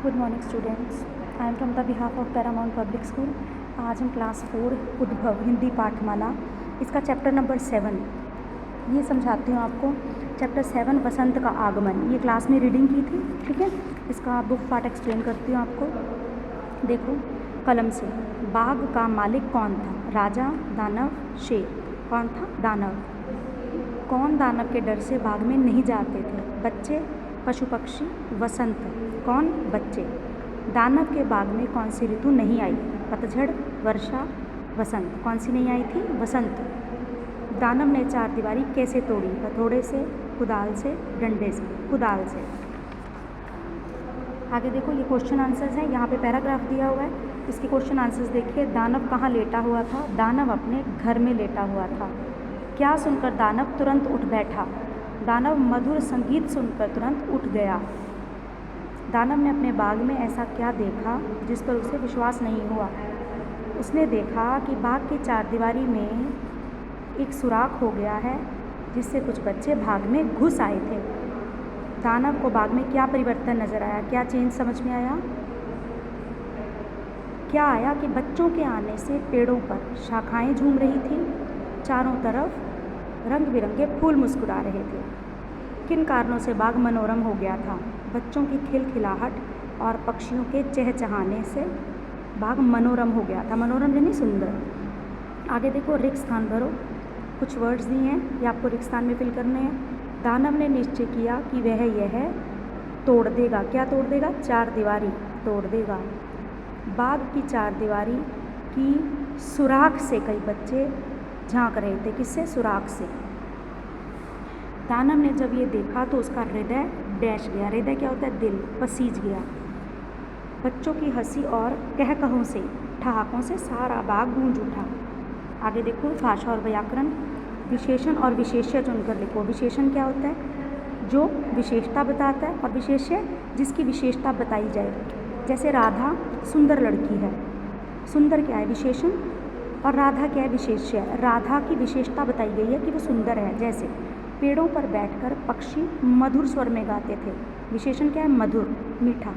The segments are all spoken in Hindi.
Good morning students, I am from the behalf of Paramount public school. आज हम क्लास 4 उद्भव हिंदी पाठमाला इसका चैप्टर नंबर 7 ये समझाती हूँ आपको। चैप्टर 7 वसंत का आगमन, ये क्लास में रीडिंग की थी, ठीक है। इसका बुक पार्ट एक्सप्लेन करती हूँ आपको। देखो कलम से, बाग का मालिक कौन था? राजा, दानव, शेर। कौन था? दानव। कौन दानव के डर से बाग में नहीं जाते थे? बच्चे, पशु पक्षी, वसंत। कौन? बच्चे। दानव के बाग में कौन सी ऋतु नहीं आई? पतझड़, वर्षा, वसंत। कौन सी नहीं आई थी? वसंत। दानव ने चारदीवारी कैसे तोड़ी? हथौड़े से, कुदाल से, डंडे से। कुदाल से। आगे देखो, ये क्वेश्चन आंसर्स हैं। यहाँ पे पैराग्राफ दिया हुआ है, इसके क्वेश्चन आंसर्स देखिए। दानव कहाँ लेटा हुआ था? दानव अपने घर में लेटा हुआ था। क्या सुनकर दानव तुरंत उठ बैठा? दानव मधुर संगीत सुनकर तुरंत उठ गया। दानव ने अपने बाग में ऐसा क्या देखा जिस पर उसे विश्वास नहीं हुआ? उसने देखा कि बाग की चारदीवारी में एक सुराख हो गया है जिससे कुछ बच्चे बाग में घुस आए थे। दानव को बाग में क्या परिवर्तन नजर आया? क्या चेंज समझ में आया? क्या आया कि बच्चों के आने से पेड़ों पर शाखाएं झूम रही थी, चारों तरफ रंग बिरंगे फूल मुस्कुरा रहे थे। किन कारणों से बाग मनोरम हो गया था? बच्चों की खिलखिलाहट और पक्षियों के चहचहाने से बाग मनोरम हो गया था। मनोरम यानी सुंदर। आगे देखो, रिक्त स्थान भरो। कुछ वर्ड्स दिए हैं, ये आपको रिक्त स्थान में फिल करने हैं। दानव ने निश्चय किया कि वह यह तोड़ देगा। क्या तोड़ देगा? चारदीवारी तोड़ देगा। बाग की चारदीवारी की सुराख से कई बच्चे झांक रहे थे। किससे? सुराख से। दानव ने जब ये देखा तो उसका हृदय डैश गया। हृदय क्या होता है? दिल। पसीज गया। बच्चों की हंसी और कहकहों से, ठहाकों से सारा बाग गूंज उठा। आगे देखो, भाषा और व्याकरण। विशेषण और विशेष्य चुनकर लिखो। विशेषण क्या होता है? जो विशेषता बताता है, और विशेष्य जिसकी विशेषता बताई जाए। जैसे राधा सुंदर लड़की है। सुंदर क्या है? विशेषण। और राधा क्या है? विशेष्य। राधा की विशेषता बताई गई है कि वो सुंदर है। जैसे पेड़ों पर बैठकर पक्षी मधुर स्वर में गाते थे। विशेषण क्या है? मधुर, मीठा।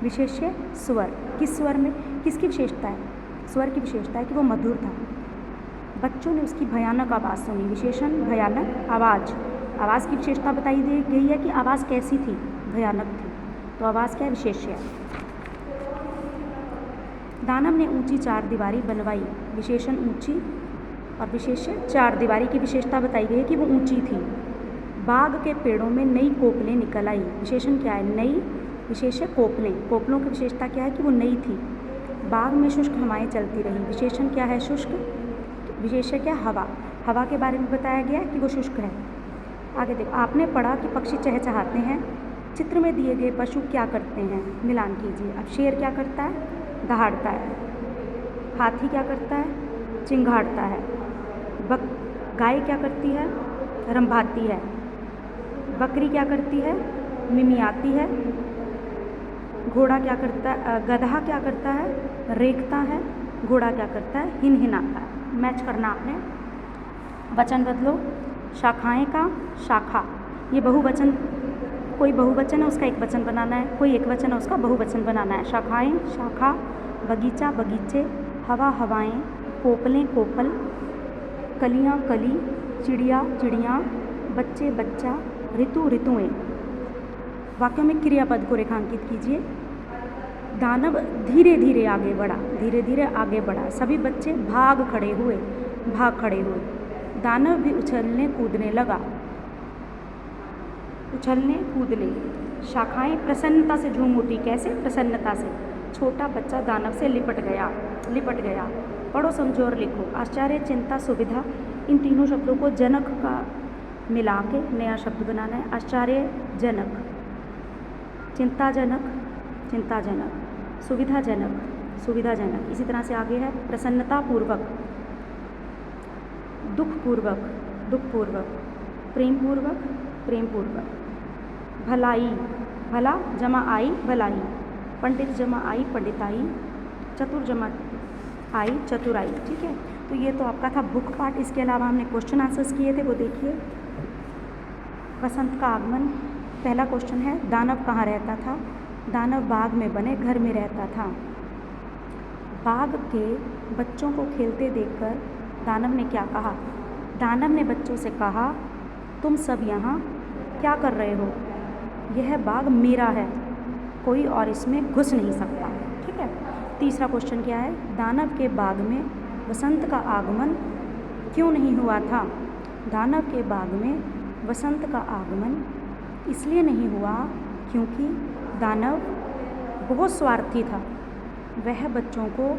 विशेष्य स्वर। किस स्वर में? किसकी विशेषता है? स्वर की विशेषता है कि वो मधुर था। बच्चों ने उसकी भयानक आवाज़ सुनी। विशेषण भयानक। आवाज़। आवाज़ की विशेषता बताई गई है कि आवाज़ कैसी थी? भयानक थी। तो आवाज़ क्या है? विशेष्य। दानव ने ऊंची चारदीवारी बनवाई। विशेषण ऊंची और विशेष्य चारदीवारी की विशेषता बताई गई है कि वो ऊंची थी। बाग के पेड़ों में नई कोपलें निकल आई। विशेषण क्या है? नई। विशेष्य कोपलें। कोपलों की विशेषता क्या है? कि वो नई थी। बाग में शुष्क हवाएं चलती रही। विशेषण क्या है? शुष्क। विशेष्य क्या? हवा। हवा के बारे में बताया गया कि वो शुष्क है। आगे देखो, आपने पढ़ा कि पक्षी चहचहाते हैं। चित्र में दिए गए पशु क्या करते हैं? मिलान कीजिए। अब शेर क्या करता है? दहाड़ता है। हाथी क्या करता है? चिंघाड़ता है। गाय क्या करती है? रंभाती है। बकरी क्या करती है? मिमियाती है। घोड़ा क्या करता है? गधा क्या करता है? रेंगता है। घोड़ा क्या करता है? हिनहिनाता है। मैच करना आपने। वचन बदलो। शाखाएं का शाखा, ये बहुवचन। कोई बहुवचन है उसका एक वचन बनाना है, कोई एक वचन है उसका बहुवचन बनाना है। शाखाएं शाखा, बगीचा बगीचे, हवा हवाएं, कोपलें कोपल, कलियाँ कली, चिड़िया चिड़ियाँ, बच्चे बच्चा, ऋतु ऋतुएँ। वाक्यों में क्रियापद को रेखांकित कीजिए। दानव धीरे धीरे आगे बढ़ा। धीरे धीरे आगे बढ़ा। सभी बच्चे भाग खड़े हुए। दानव भी उछलने कूदने लगा। उछलने कूदने। शाखाएं प्रसन्नता से झूम उठी। कैसे? प्रसन्नता से। छोटा बच्चा दानव से लिपट गया। पढ़ो, समझो और लिखो। आश्चर्य, चिंता, सुविधा, इन तीनों शब्दों को जनक का मिला के नया शब्द बनाना है। आश्चर्यजनक, चिंताजनक, सुविधाजनक। इसी तरह से आगे है प्रसन्नतापूर्वक, दुखपूर्वक, प्रेमपूर्वक, भलाई, भला जमा आई भलाई, पंडित जमा आई पंडिताई, चतुर जमा आई चतुराई। ठीक है, तो ये तो आपका था बुक पार्ट। इसके अलावा हमने क्वेश्चन आंसर्स किए थे, वो देखिए। वसंत का आगमन, पहला क्वेश्चन है दानव कहाँ रहता था? दानव बाग में बने घर में रहता था। बाघ के बच्चों को खेलते देखकर दानव ने क्या कहा? दानव ने बच्चों से कहा, तुम सब यहाँ क्या कर रहे हो? यह बाग मेरा है, कोई और इसमें घुस नहीं सकता। ठीक है। तीसरा क्वेश्चन क्या है? दानव के बाग में वसंत का आगमन क्यों नहीं हुआ था? दानव के बाग में वसंत का आगमन इसलिए नहीं हुआ क्योंकि दानव बहुत स्वार्थी था। वह बच्चों को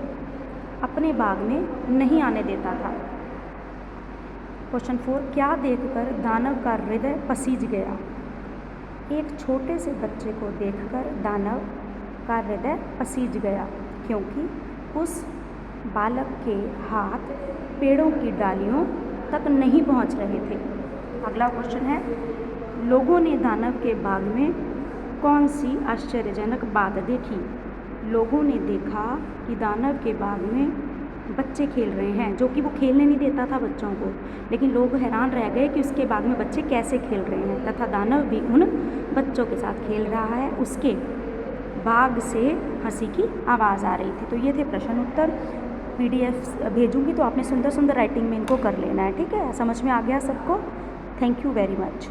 अपने बाग में नहीं आने देता था। क्वेश्चन 4, क्या देखकर दानव का हृदय पसीज गया? एक छोटे से बच्चे को देखकर दानव का हृदय पसीज गया क्योंकि उस बालक के हाथ पेड़ों की डालियों तक नहीं पहुंच रहे थे। अगला क्वेश्चन है, लोगों ने दानव के बाग में कौन सी आश्चर्यजनक बात देखी? लोगों ने देखा कि दानव के बाग में बच्चे खेल रहे हैं, जो कि वो खेलने नहीं देता था बच्चों को, लेकिन लोग हैरान रह गए कि उसके बाग में बच्चे कैसे खेल रहे हैं, तथा दानव भी उन बच्चों के साथ खेल रहा है। उसके बाग से हंसी की आवाज़ आ रही थी। तो ये थे प्रश्न उत्तर। PDF भेजूंगी तो आपने सुंदर सुंदर राइटिंग में इनको कर लेना है। ठीक है, समझ में आ गया सबको? Thank you very much.